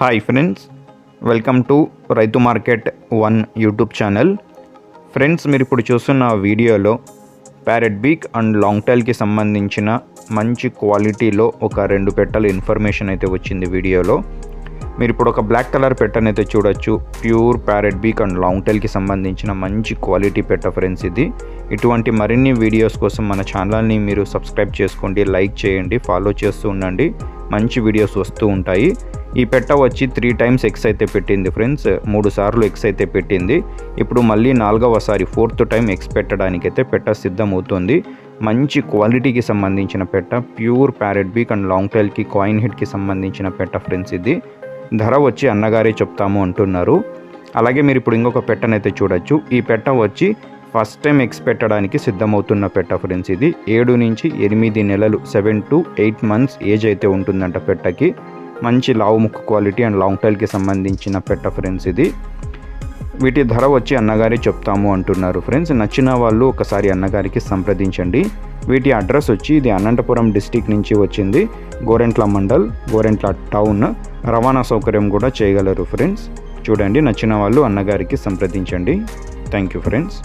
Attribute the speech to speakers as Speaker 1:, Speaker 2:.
Speaker 1: Hi friends, welcome to రైతు market 1 YouTube channel. Friends, మీరు ఇప్పుడు చూస్తున్న వీడియోలో ప్యారెట్ బీక్ అండ్ లాంగ్ టైల్కి సంబంధించిన మంచి క్వాలిటీలో ఒక 2 పెట్టల ఇన్ఫర్మేషన్ అయితే వచ్చింది వీడియోలో. మీరు ఇప్పుడు ఒక బ్లాక్ కలర్ పెట్టనైతే చూడొచ్చు. Pure parrot beak and long టైల్కి సంబంధించిన మంచి క్వాలిటీ పెట్ట ఫ్రెండ్స్ ఇది. ఇటువంటి మరిన్ని వీడియోస్ కోసం మన ఛానల్ని మీరు సబ్స్క్రైబ్ చేసుకోండి, లైక్ చేయండి, ఫాలో చేస్తూ ఉండండి. మంచి వీడియోస్ వస్తూ ఉంటాయి. ఈ పెట్ట వచ్చి 3 టైమ్స్ ఎగ్స్ అయితే పెట్టింది ఫ్రెండ్స్. 3 సార్లు ఎగ్స్ అయితే పెట్టింది. ఇప్పుడు మళ్ళీ 4వసారి 4th టైం ఎగ్స్ పెట్టడానికైతే పెట్ట సిద్ధమవుతుంది. మంచి క్వాలిటీకి సంబంధించిన పెట్ట, pure parrot beak and long టైల్కి కాయిన్ హిట్కి సంబంధించిన పెట్ట ఫ్రెండ్స్ ఇది. ధర వచ్చి అన్నగారే చెప్తాము అంటున్నారు. అలాగే మీరు ఇప్పుడు ఇంకొక పెట్టనైతే చూడొచ్చు. ఈ పెట్ట వచ్చి ఫస్ట్ టైం ఎగ్స్ పెట్టడానికి సిద్ధమవుతున్న పెట్ట ఫ్రెండ్స్ ఇది. 7 నుంచి 8 నెలలు 7 to 8 months ఏజ్ అయితే ఉంటుందంట పెట్టకి. మంచి లావు ముక్కు క్వాలిటీ అండ్ లాంగ్ టైల్కి సంబంధించిన పెట్ట ఫ్రెండ్స్ ఇది. వీటి ధర వచ్చి అన్నగారే చెప్తాము అంటున్నారు ఫ్రెండ్స్. నచ్చిన వాళ్ళు ఒకసారి అన్నగారికి సంప్రదించండి. వీటి అడ్రస్ వచ్చి ఇది అనంతపురం డిస్టిక్ నుంచి వచ్చింది. గోరెంట్ల మండల్, గోరెంట్ల టౌన్. రవాణా సౌకర్యం కూడా చేయగలరు ఫ్రెండ్స్. చూడండి, నచ్చిన వాళ్ళు అన్నగారికి సంప్రదించండి. Thank you friends.